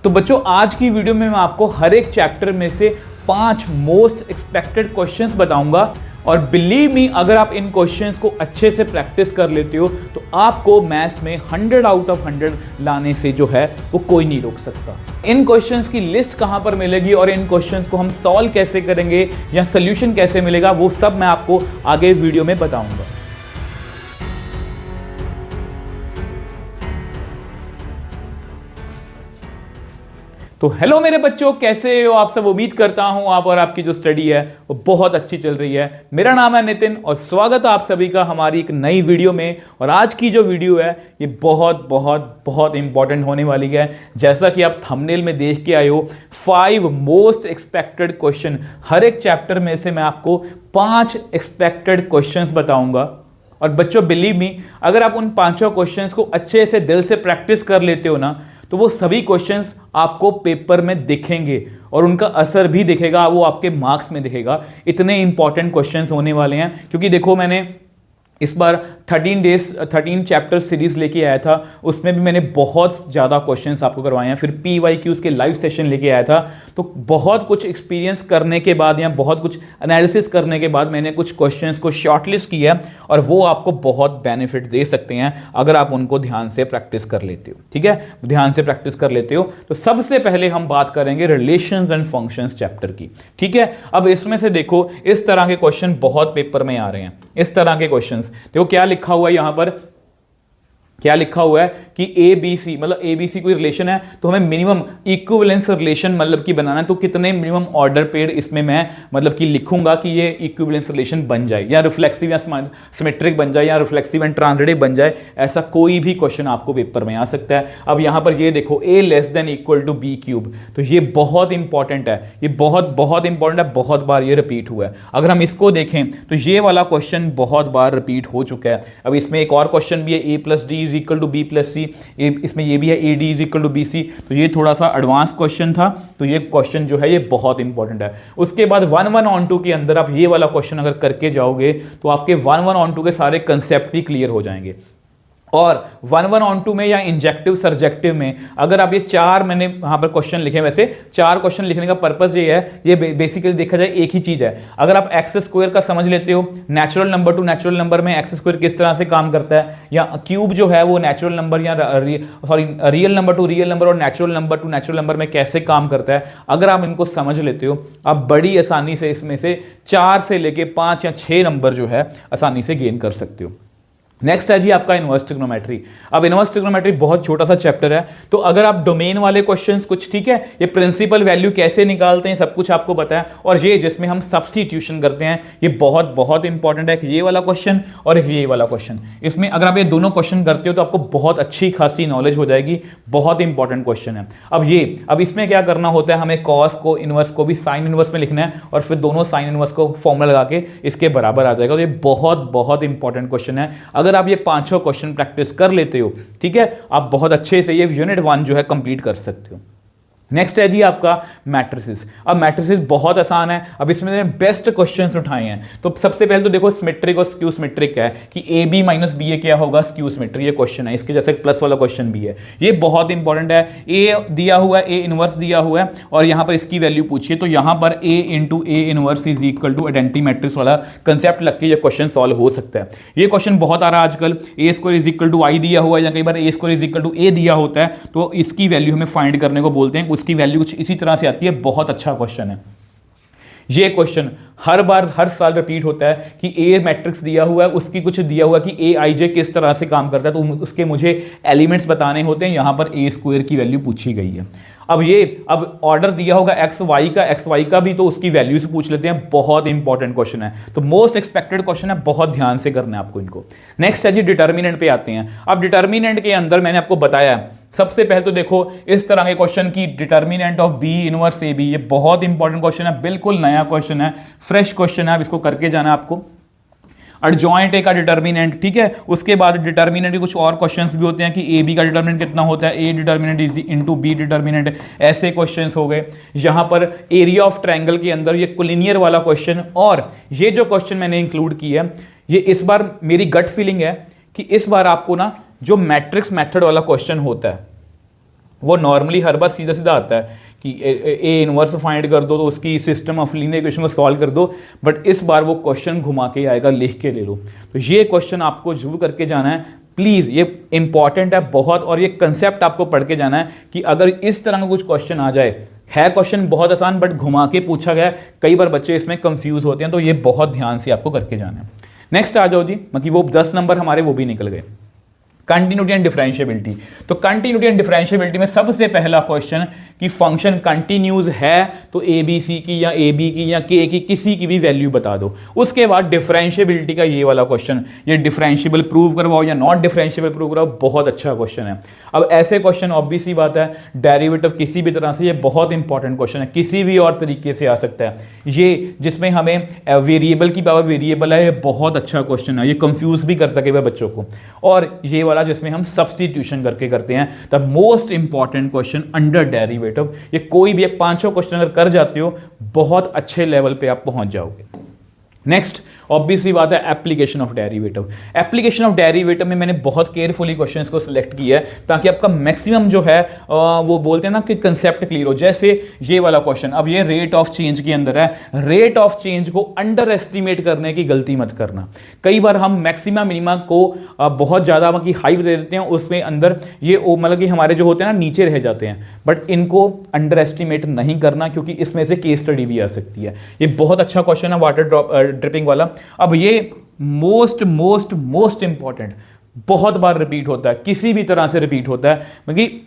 तो बच्चों आज की वीडियो में मैं आपको हर एक चैप्टर में से 5 मोस्ट एक्सपेक्टेड क्वेश्चंस बताऊंगा और बिलीव मी अगर आप इन क्वेश्चंस को अच्छे से प्रैक्टिस कर लेते हो तो आपको मैथ्स में 100 आउट ऑफ 100 लाने से जो है वो कोई नहीं रोक सकता। इन क्वेश्चंस की लिस्ट कहां पर मिलेगी और इन क्वेश्चंस को हम सॉल्व कैसे करेंगे या सोल्यूशन कैसे मिलेगा वो सब मैं आपको आगे वीडियो में बताऊंगा। तो हेलो मेरे बच्चों, कैसे हो आप सब। उम्मीद करता हूं आप और आपकी जो स्टडी है वो बहुत अच्छी चल रही है। मेरा नाम है नितिन और स्वागत है आप सभी का हमारी एक नई वीडियो में। और आज की जो वीडियो है ये बहुत बहुत बहुत इंपॉर्टेंट होने वाली है। जैसा कि आप थंबनेल में देख के आए हो, 5 मोस्ट एक्सपेक्टेड क्वेश्चन। हर एक चैप्टर में से मैं आपको 5 एक्सपेक्टेड क्वेश्चंस बताऊंगा। और बच्चों बिलीव मी, अगर आप उन 5 क्वेश्चंस को अच्छे से दिल से प्रैक्टिस कर लेते हो ना तो वो सभी क्वेश्चंस आपको पेपर में दिखेंगे और उनका असर भी दिखेगा, वो आपके मार्क्स में दिखेगा। इतने इंपॉर्टेंट क्वेश्चंस होने वाले हैं क्योंकि देखो मैंने इस बार 13 चैप्टर सीरीज लेके आया था, उसमें भी मैंने बहुत ज़्यादा क्वेश्चंस आपको करवाए हैं। फिर PYQs के लाइव सेशन लेके आया था, तो बहुत कुछ एक्सपीरियंस करने के बाद या बहुत कुछ एनालिसिस करने के बाद मैंने कुछ क्वेश्चंस को शॉर्टलिस्ट किया और वो आपको बहुत बेनिफिट दे सकते हैं अगर आप उनको ध्यान से प्रैक्टिस कर लेते हो। ठीक है, ध्यान से प्रैक्टिस कर लेते हो। तो सबसे पहले हम बात करेंगे रिलेशंस एंड फंक्शंस चैप्टर की। ठीक है, अब इसमें से देखो इस तरह के क्वेश्चन बहुत पेपर में आ रहे हैं। इस तरह के क्वेश्चंस देखो क्या लिखा हुआ है यहां पर, क्या लिखा हुआ है कि ABC मतलब ABC कोई रिलेशन है तो हमें मिनिमम इक्विवेलेंस रिलेशन मतलब कि बनाना है। तो कितने मिनिमम ऑर्डर पेड इसमें मैं मतलब कि लिखूंगा कि ये इक्विवेलेंस रिलेशन बन जाए या रिफ्लेक्सिव या सिमेट्रिक बन जाए या रिफ्लेक्सिव एंड ट्रांजिटिव बन जाए। ऐसा कोई भी क्वेश्चन आपको पेपर में आ सकता है। अब यहां पर ये देखो A < B³, तो ये बहुत इंपॉर्टेंट है, ये बहुत बहुत इंपॉर्टेंट है, बहुत बार ये रिपीट हुआ है। अगर हम इसको देखें तो ये वाला क्वेश्चन बहुत बार रिपीट हो चुका है। अब इसमें एक और क्वेश्चन भी है A+D = B+C, इसमें ये भी है AD = BC। तो ये थोड़ा सा एडवांस क्वेश्चन था, तो ये क्वेश्चन जो है ये बहुत इंपॉर्टेंट है। उसके बाद 1-1 ऑन 2 के अंदर आप ये वाला क्वेश्चन अगर करके जाओगे तो आपके 1-1 ऑन 2 के सारे कंसेप्ट ही क्लियर हो जाएंगे। और 1-1 ऑन 2 में या इंजेक्टिव सब्जेक्टिव में अगर आप ये 4 मैंने वहां पर क्वेश्चन लिखे, वैसे 4 क्वेश्चन लिखने का पर्पस ये है, ये बेसिकली देखा जाए एक ही चीज है। अगर आप x² का समझ लेते हो, natural number to natural number में x² किस तरह से काम करता है, या क्यूब जो है वो नेचुरल नंबर या real number to real number और natural number to natural number में कैसे काम करता है, अगर आप इनको समझ लेते हो आप बड़ी आसानी से इसमें से 4 से लेके 5 या 6 नंबर जो है आसानी से गेन कर सकते हो। नेक्स्ट है जी आपका इनवर्स ट्रिग्नोमेट्री। अब इनवर्स ट्रिग्नोमेट्री बहुत छोटा सा चैप्टर है, तो अगर आप डोमेन वाले क्वेश्चंस कुछ, ठीक है, ये प्रिंसिपल वैल्यू कैसे निकालते हैं सब कुछ आपको पता है, और ये जिसमें हम सब्स्टिट्यूशन करते हैं ये बहुत बहुत इंपॉर्टेंट है। ये वाला क्वेश्चन और ये वाला क्वेश्चन, इसमें अगर आप ये दोनों क्वेश्चन करते हो तो आपको बहुत अच्छी खासी नॉलेज हो जाएगी। बहुत इंपॉर्टेंट क्वेश्चन है। अब इसमें क्या करना होता है, हमें कॉस को इनवर्स को भी साइन इनवर्स में लिखना है और फिर दोनों साइन इनवर्स को फॉर्मूला लगा के इसके बराबर आ जाएगा। तो ये बहुत बहुत इंपॉर्टेंट क्वेश्चन है। अगर आप ये 5 क्वेश्चन प्रैक्टिस कर लेते हो, ठीक है, आप बहुत अच्छे से ये यूनिट 1 जो है कंप्लीट कर सकते हो। नेक्स्ट है जी आपका मैट्रिसेस। अब मैट्रिसेस बहुत आसान है। अब इसमें मैंने बेस्ट क्वेश्चंस उठाए हैं। तो सबसे पहले तो देखो सिमेट्रिक और स्क्यू सिमेट्रिक है कि AB - BA क्या होगा, स्क्यू सिमेट्रिक ये क्वेश्चन है। इसके जैसे प्लस वाला क्वेश्चन भी है, ये बहुत इंपॉर्टेंट है। A दिया हुआ है, A इनवर्स दिया हुआ है और यहाँ पर इसकी वैल्यू पूछिए तो यहाँ पर A × A inverse = identity matrix वाला कंसेप्ट लग के ये क्वेश्चन सॉल्व हो सकता है। ये क्वेश्चन बहुत आ रहा है आजकल। A² = I दिया हुआ है या कई बार A² = A दिया होता है, तो इसकी वैल्यू हमें फाइंड करने को बोलते हैं। उसकी वैल्यू कुछ इसी तरह से आती है। बहुत अच्छा क्वेश्चन है ये क्वेश्चन, हर बार हर साल रिपीट होता है कि A मैट्रिक्स दिया हुआ है, उसकी कुछ दिया हुआ कि AIJ किस तरह से काम करता है, तो उसके मुझे एलिमेंट्स बताने होते हैं। यहां पर A² की वैल्यू पूछी गई है। अब ऑर्डर दिया होगा XY का भी, तो उसकी वैल्यू से पूछ लेते हैं। बहुत इंपॉर्टेंट क्वेश्चन है, तो मोस्ट एक्सपेक्टेड क्वेश्चन है, बहुत ध्यान से करना है आपको इनको। नेक्स्ट है जी डिटर्मिनेंट पे आते हैं। अब डिटर्मिनेंट के अंदर मैंने आपको बताया सबसे पहले तो देखो इस तरह के क्वेश्चन की determinant of B inverse AB, ये बहुत इंपॉर्टेंट क्वेश्चन है, बिल्कुल नया क्वेश्चन है, फ्रेश क्वेश्चन है। अब इसको करके जाना है आपको। एडजॉइंट ए का डिटर्मिनेंट, ठीक है। उसके बाद डिटर्मिनेंट के कुछ और क्वेश्चंस भी होते हैं कि AB का डिटर्मिनेंट कितना होता है, A डिटर्मिनेंट × B डिटर्मिनेंट, ऐसे क्वेश्चंस हो गए। यहाँ पर एरिया ऑफ ट्रायंगल के अंदर ये कोलिनियर वाला क्वेश्चन, और ये जो क्वेश्चन मैंने इंक्लूड किया है ये इस बार मेरी गट फीलिंग है कि इस बार आपको ना जो मैट्रिक्स मेथड वाला क्वेश्चन होता है वो नॉर्मली हर बार सीधा सीधा आता है कि ए इनवर्स फाइंड कर दो तो उसकी सिस्टम ऑफ लीनियर इक्वेशन को सॉल्व कर दो, बट इस बार वो क्वेश्चन घुमा के आएगा, लिख के ले लो। तो ये क्वेश्चन आपको जरूर करके जाना है प्लीज़, ये इंपॉर्टेंट है बहुत, और ये कंसेप्ट आपको पढ़ के जाना है कि अगर इस तरह का कुछ क्वेश्चन आ जाए, है क्वेश्चन बहुत आसान बट घुमा के पूछा गया, कई बार बच्चे इसमें कंफ्यूज होते हैं, तो ये बहुत ध्यान से आपको करके जाना है। नेक्स्ट आ जाओ जी, मतलब वो 10 नंबर हमारे वो भी निकल गए। Continuity and differentiability. तो कंटिन्यूटी एंड डिफरेंशिएबिलिटी में सबसे पहला क्वेश्चन कि फंक्शन कंटिन्यूज है तो ए बी सी की या ए बी की या के की किसी की भी वैल्यू बता दो। उसके बाद डिफरेंशिएबिलिटी का ये वाला क्वेश्चन, ये डिफरेंशिएबल प्रूव करवाओ या नॉट डिफरेंशिएबल प्रूव करवाओ, बहुत अच्छा क्वेश्चन है। अब ऐसे क्वेश्चन ऑब्वियस सी बात है, डेरिवेटिव किसी भी तरह से, ये बहुत इंपॉर्टेंट क्वेश्चन है, किसी भी और तरीके से आ सकता है। ये जिसमें हमें वेरिएबल की पावर वेरिएबल है, ये बहुत अच्छा क्वेश्चन है, ये कंफ्यूज भी करता है बच्चों को। और ये वाला जिसमें हम सब्स्टिट्यूशन करके करते हैं, the most important question under derivative. ये कोई भी 5 क्वेश्चन अगर कर जाते हो, बहुत अच्छे लेवल पे आप पहुंच जाओगे। नेक्स्ट ऑब्वियसली बात है application of derivative. Application of derivative में मैंने बहुत केयरफुली क्वेश्चंस को सिलेक्ट किया है ताकि आपका मैक्सिमम जो है वो बोलते हैं ना कि कंसेप्ट क्लियर हो। जैसे ये वाला क्वेश्चन, अब ये रेट ऑफ चेंज के अंदर है, रेट ऑफ चेंज को अंडर एस्टिमेट करने की गलती मत करना। कई बार हम मैक्सिमा मिनिमा को बहुत ज़्यादा की हाइप दे देते हैं, उसमें अंदर ये मतलब कि हमारे जो होते हैं ना नीचे रह जाते हैं, बट इनको अंडर एस्टिमेट नहीं करना क्योंकि इसमें से केस स्टडी भी आ सकती है। ये बहुत अच्छा क्वेश्चन है वाटर ड्रिपिंग वाला। अब ये मोस्ट मोस्ट मोस्ट इंपॉर्टेंट, बहुत बार रिपीट होता है, किसी भी तरह से रिपीट होता है, क्योंकि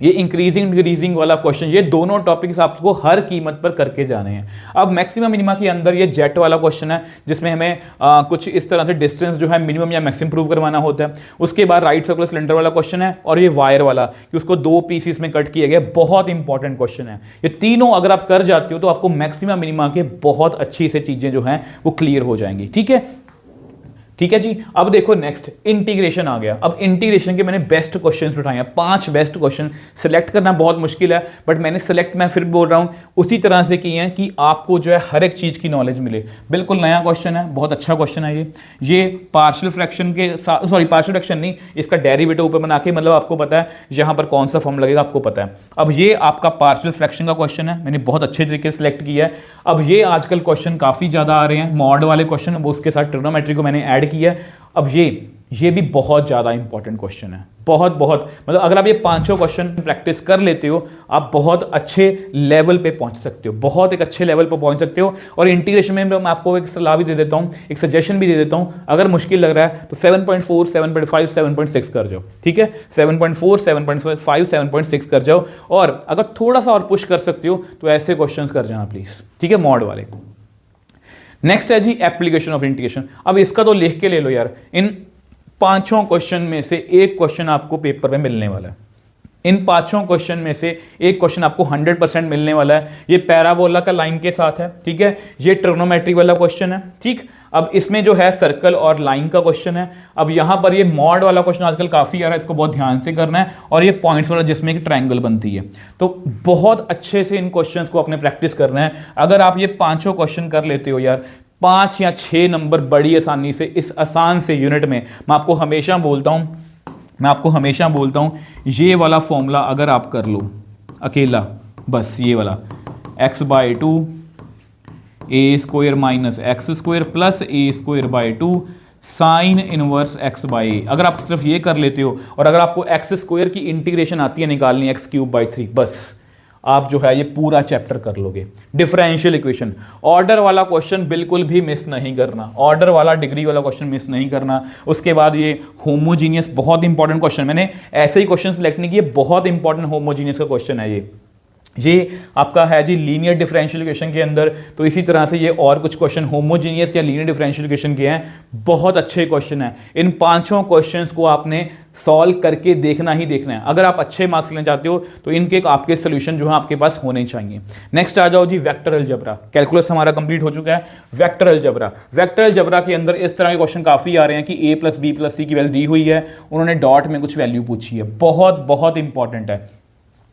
ये इंक्रीजिंग डिक्रीजिंग वाला क्वेश्चन, ये दोनों टॉपिक्स आपको हर कीमत पर करके जाने हैं। अब मैक्सिमम मिनिमा के अंदर ये जेट वाला क्वेश्चन है जिसमें हमें कुछ इस तरह से डिस्टेंस जो है मिनिमम या मैक्सिमम प्रूव करवाना होता है। उसके बाद राइट सर्कुलर सिलेंडर वाला क्वेश्चन है, और ये वायर वाला कि उसको 2 पीसेस में कट किया गया, बहुत इंपॉर्टेंट क्वेश्चन है। ये तीनों अगर आप कर जाते हो तो आपको मैक्सिमम मिनिमा के बहुत अच्छी से चीजें जो हैं वो क्लियर हो जाएंगी। ठीक है, ठीक है जी। अब देखो नेक्स्ट इंटीग्रेशन आ गया। अब इंटीग्रेशन के मैंने बेस्ट क्वेश्चंस उठाए हैं, 5 बेस्ट क्वेश्चन। सिलेक्ट करना बहुत मुश्किल है, बट मैंने सिलेक्ट, मैं फिर बोल रहा हूं, उसी तरह से किए हैं कि आपको जो है हर एक चीज की नॉलेज मिले। बिल्कुल नया क्वेश्चन है, बहुत अच्छा क्वेश्चन है ये पार्शियल फ्रैक्शन के साथ, सॉरी पार्शियल फ्रैक्शन नहीं, इसका डेरिवेटिव ऊपर बना के, मतलब आपको पता है यहां पर कौन सा फॉर्म लगेगा, आपको पता है। अब ये आपका पार्शियल फ्रैक्शन का क्वेश्चन है, मैंने बहुत अच्छे तरीके से सिलेक्ट किया है। अब ये आजकल क्वेश्चन काफी ज्यादा आ रहे हैं, मॉड वाले क्वेश्चन, उसके साथ ट्रिग्नोमेट्री को मैंने ऐड किया है। अब ये भी बहुत ज़्यादा इंपॉर्टेंट क्वेश्चन है, बहुत मतलब अगर आप ये 5 क्वेश्चन प्रैक्टिस कर लेते हो, आप बहुत अच्छे लेवल पे पहुंच सकते हो, बहुत एक अच्छे लेवल पे पहुंच सकते हो। और इंटीग्रेशन में मैं आपको एक सलाह भी दे देता हूं, एक सजेशन भी दे देता हूं, अगर मुश्किल लग रहा है तो 7.4, 7.5, 7.6 कर जाओ। ठीक है, 7.4, 7.5, 7.6 कर जाओ। और अगर थोड़ा सा और पुश कर सकते हो तो ऐसे क्वेश्चन कर जाना प्लीज। ठीक है, मॉड वाले। नेक्स्ट है जी एप्लीकेशन ऑफ इंटीग्रेशन। अब इसका तो लिख के ले लो यार, इन 5 क्वेश्चन में से एक क्वेश्चन आपको पेपर में मिलने वाला है। इन 5 क्वेश्चन में से एक क्वेश्चन आपको 100% मिलने वाला है। ये पैराबोला का लाइन के साथ है, ठीक है। ये ट्रिग्नोमेट्री वाला क्वेश्चन है, ठीक। अब इसमें जो है सर्कल और लाइन का क्वेश्चन है। अब यहां पर ये मॉड वाला क्वेश्चन आजकल काफी आ रहा है, इसको बहुत ध्यान से करना है। और ये पॉइंट्स वाला जिसमें एक ट्रायंगल बनती है, तो बहुत अच्छे से इन क्वेश्चंस को अपने प्रैक्टिस करना है। अगर आप ये 5 क्वेश्चन कर लेते हो यार, 5 या 6 नंबर बड़ी आसानी से इस आसान से यूनिट में। मैं आपको हमेशा बोलता हूं ये वाला फॉर्मूला अगर आप कर लो अकेला, बस ये वाला x/2 a² minus x² plus a² 2 sine inverse x/a, अगर आप सिर्फ ये कर लेते हो, और अगर आपको x² की इंटीग्रेशन आती है निकालनी x³ 3, बस आप जो है ये पूरा चैप्टर कर लोगे। डिफरेंशियल इक्वेशन, ऑर्डर वाला क्वेश्चन बिल्कुल भी मिस नहीं करना, ऑर्डर वाला डिग्री वाला क्वेश्चन मिस नहीं करना। उसके बाद ये होमोजीनियस, बहुत इंपॉर्टेंट क्वेश्चन, मैंने ऐसे ही क्वेश्चन सेलेक्ट नहीं किए, बहुत इंपॉर्टेंट होमोजीनियस का क्वेश्चन है ये आपका है जी लीनियर डिफरेंशियल इक्वेशन के अंदर। तो इसी तरह से ये और कुछ क्वेश्चन होमोजीनियस या लीनियर डिफरेंशियल इक्वेशन के हैं, बहुत अच्छे क्वेश्चन हैं। इन 5 क्वेश्चंस को आपने सॉल्व करके देखना ही देखना है। अगर आप अच्छे मार्क्स लेना चाहते हो तो इनके आपके सोल्यूशन जो है आपके पास होने चाहिए। नेक्स्ट आ जाओ जी वेक्टर अलजेब्रा। कैलकुलस हमारा कंप्लीट हो चुका है। वेक्टर अलजेब्रा के अंदर इस तरह के क्वेश्चन काफी आ रहे हैं कि a + b + c की वैल्यू दी हुई है, उन्होंने डॉट में कुछ वैल्यू पूछी है, बहुत इंपॉर्टेंट है।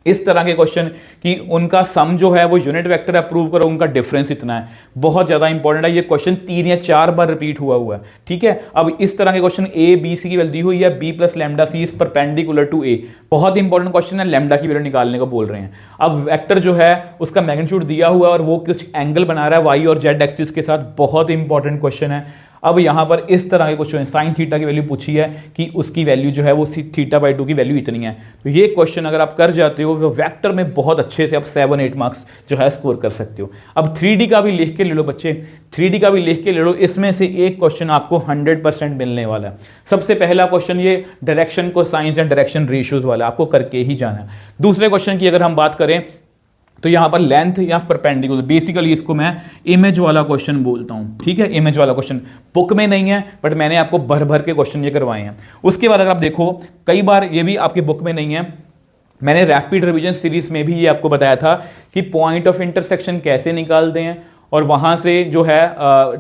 इस तरह के क्वेश्चन कि उनका सम जो है वो यूनिट वेक्टर अप्रूव करो, उनका डिफरेंस इतना है, बहुत ज़्यादा इंपॉर्टेंट है। ये क्वेश्चन 3 या 4 बार रिपीट हुआ है, ठीक है। अब इस तरह के क्वेश्चन ए बी सी की वैल्यू दी हुई है, B plus lambda C is perpendicular to A, बहुत इंपॉर्टेंट क्वेश्चन है, लैम्डा की वैल्यू निकालने को बोल रहे हैं। अब वेक्टर जो है उसका मैग्नीट्यूड दिया हुआ है और वो कुछ एंगल बना रहा है वाई और जेड एक्सिस के साथ, बहुत इंपॉर्टेंट क्वेश्चन है। अब यहाँ पर इस तरह के क्वेश्चन साइन थीटा की वैल्यू पूछी है कि उसकी वैल्यू जो है वो θ/2 की वैल्यू इतनी है। तो ये क्वेश्चन अगर आप कर जाते हो तो वेक्टर में बहुत अच्छे से आप 7-8 मार्क्स जो है स्कोर कर सकते हो। अब 3D का भी लिख के ले लो बच्चे, 3D का भी लिख के ले लो, इसमें से एक क्वेश्चन आपको 100% मिलने वाला है। सबसे पहला क्वेश्चन ये डायरेक्शन को साइंस एंड डायरेक्शन रेशियोज वाला आपको करके ही जाना है। दूसरे क्वेश्चन की अगर हम बात करें तो यहाँ पर लेंथ या परपेंडिकुलर, बेसिकली इसको मैं इमेज वाला क्वेश्चन बोलता हूँ, ठीक है। इमेज वाला क्वेश्चन बुक में नहीं है बट मैंने आपको भर भर के क्वेश्चन ये करवाए हैं। उसके बाद अगर आप देखो कई बार ये भी आपकी बुक में नहीं है, मैंने रैपिड रिवीजन सीरीज में भी ये आपको बताया था कि पॉइंट ऑफ इंटरसेक्शन कैसे निकालते हैं और वहाँ से जो है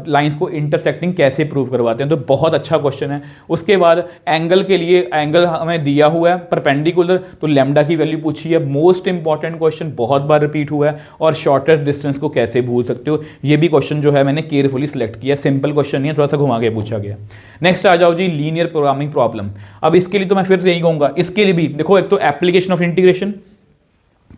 लाइंस को इंटरसेक्टिंग कैसे प्रूव करवाते हैं, तो बहुत अच्छा क्वेश्चन है। उसके बाद एंगल के लिए एंगल हमें दिया हुआ है परपेंडिकुलर, तो लैम्डा की वैल्यू पूछी है, मोस्ट इंपॉर्टेंट क्वेश्चन, बहुत बार रिपीट हुआ है। और शॉर्टेस्ट डिस्टेंस को कैसे भूल सकते हो, ये भी क्वेश्चन जो है मैंने केयरफुली सिलेक्ट किया, सिंपल क्वेश्चन नहीं है, थोड़ा सा घुमा के पूछा गया। नेक्स्ट आ जाओ जी लीनियर प्रोग्रामिंग प्रॉब्लम। अब इसके लिए तो मैं फिर से यही कहूँगा, इसके लिए भी देखो एक तो एप्लीकेशन ऑफ इंटीग्रेशन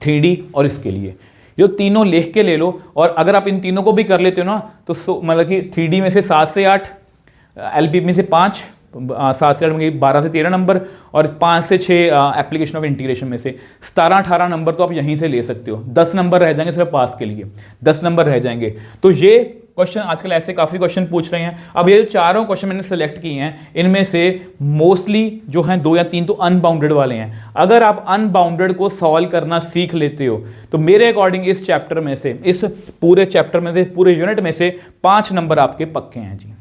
3D और इसके लिए जो तीनों लिख के ले लो, और अगर आप इन तीनों को भी कर लेते हो ना तो मतलब कि 3D में से 7 से 8, LP में से 5, 7 से 8 में 12 से 13 नंबर, और 5 से 6 एप्लीकेशन ऑफ इंटीग्रेशन में से 17-18 नंबर तो आप यहीं से ले सकते हो। 10 नंबर रह जाएंगे सिर्फ पास के लिए, 10 नंबर रह जाएंगे। तो ये क्वेश्चन आजकल ऐसे काफ़ी क्वेश्चन पूछ रहे हैं। अब ये चारों क्वेश्चन मैंने सेलेक्ट किए हैं, इनमें से मोस्टली जो हैं 2 या 3 तो अनबाउंडेड वाले हैं। अगर आप अनबाउंडेड को सॉल्व करना सीख लेते हो तो मेरे अकॉर्डिंग इस चैप्टर में से, इस पूरे चैप्टर में से, पूरे यूनिट में से 5 नंबर आपके पक्के हैं जी।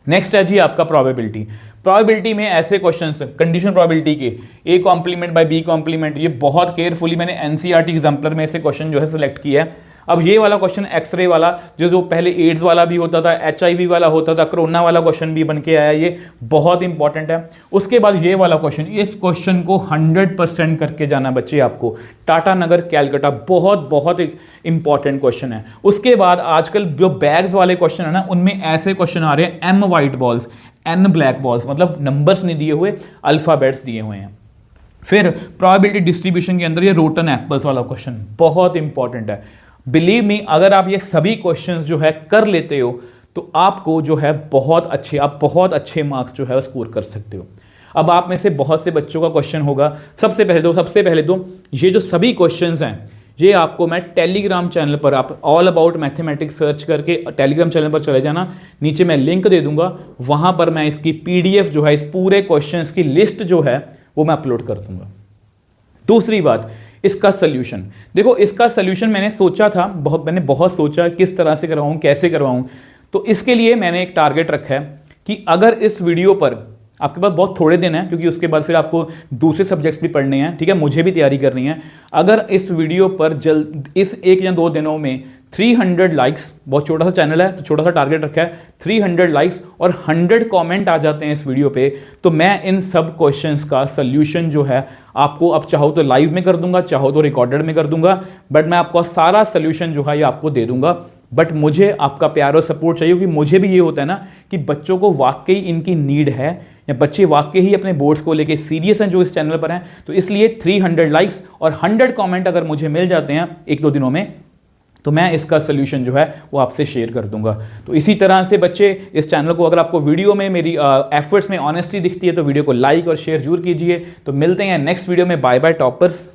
नेक्स्ट है जी आपका प्रोबेबिलिटी। प्रोबेबिलिटी में ऐसे क्वेश्चंस कंडीशन प्रोबेबिलिटी के A complement by B complement, ये बहुत केयरफुली मैंने एनसीईआरटी एग्जाम्पलर में ऐसे क्वेश्चन जो है सिलेक्ट किया है। अब ये वाला क्वेश्चन एक्सरे वाला जो पहले एड्स वाला भी होता था, HIV वाला होता था, कोरोना वाला क्वेश्चन भी बन के आया, ये बहुत इंपॉर्टेंट है। उसके बाद ये वाला क्वेश्चन, इस क्वेश्चन को 100% करके जाना बच्चे आपको, टाटा नगर कैलकाटा, बहुत बहुत इंपॉर्टेंट क्वेश्चन है। उसके बाद आजकल जो बैग्स वाले क्वेश्चन है ना, उनमें ऐसे क्वेश्चन आ रहे हैं, M white balls, N black balls, मतलब नंबर्स नहीं दिए हुए, अल्फाबेट्स दिए हुए हैं। फिर प्रोबेबिलिटी डिस्ट्रीब्यूशन के अंदर ये रोटन एप्पल्स वाला क्वेश्चन बहुत इंपॉर्टेंट है। बिलीव मी, अगर आप ये सभी क्वेश्चंस जो है कर लेते हो तो आपको जो है आप बहुत अच्छे मार्क्स जो है स्कोर कर सकते हो। अब आप में से बहुत से बच्चों का क्वेश्चन होगा, सबसे पहले तो ये जो सभी क्वेश्चंस हैं ये आपको मैं टेलीग्राम चैनल पर, आप ऑल अबाउट मैथमेटिक्स सर्च करके टेलीग्राम चैनल पर चले जाना, नीचे मैं लिंक दे दूंगा, वहां पर मैं इसकी PDF जो है, इस पूरे क्वेश्चंस की लिस्ट जो है वो मैं अपलोड कर दूंगा। दूसरी बात, इसका सल्यूशन देखो, इसका सल्यूशन मैंने सोचा था, मैंने बहुत सोचा किस तरह से करवाऊं, कैसे करवाऊं। तो इसके लिए मैंने एक टारगेट रखा है कि अगर इस वीडियो पर, आपके पास बहुत थोड़े दिन हैं क्योंकि उसके बाद फिर आपको दूसरे सब्जेक्ट्स भी पढ़ने हैं, ठीक है, मुझे भी तैयारी करनी है। अगर इस वीडियो पर इस 1 या 2 दिनों में 300 लाइक्स, बहुत छोटा सा चैनल है तो छोटा सा टारगेट रखा है, 300 लाइक्स और 100 कमेंट आ जाते हैं इस वीडियो पे, तो मैं इन सब क्वेश्चंस का सल्यूशन जो है आपको, अब चाहो तो लाइव में कर दूंगा, चाहो तो रिकॉर्डेड में कर दूंगा, बट मैं आपको सारा सल्यूशन जो है ये आपको दे दूंगा। बट मुझे आपका प्यार और सपोर्ट चाहिए, क्योंकि मुझे भी ये होता है ना कि बच्चों को वाकई इनकी नीड है, या बच्चे वाकई ही अपने बोर्ड्स को लेके सीरियस हैं जो इस चैनल पर हैं। तो इसलिए 300 लाइक्स और 100 कमेंट अगर मुझे मिल जाते हैं 1-2 दिनों में, तो मैं इसका सल्यूशन जो है वो आपसे शेयर कर दूंगा। तो इसी तरह से बच्चे इस चैनल को, अगर आपको वीडियो में मेरी एफर्ट्स में ऑनेस्टी दिखती है तो वीडियो को लाइक और शेयर जरूर कीजिए। तो मिलते हैं नेक्स्ट वीडियो में। Bye bye toppers.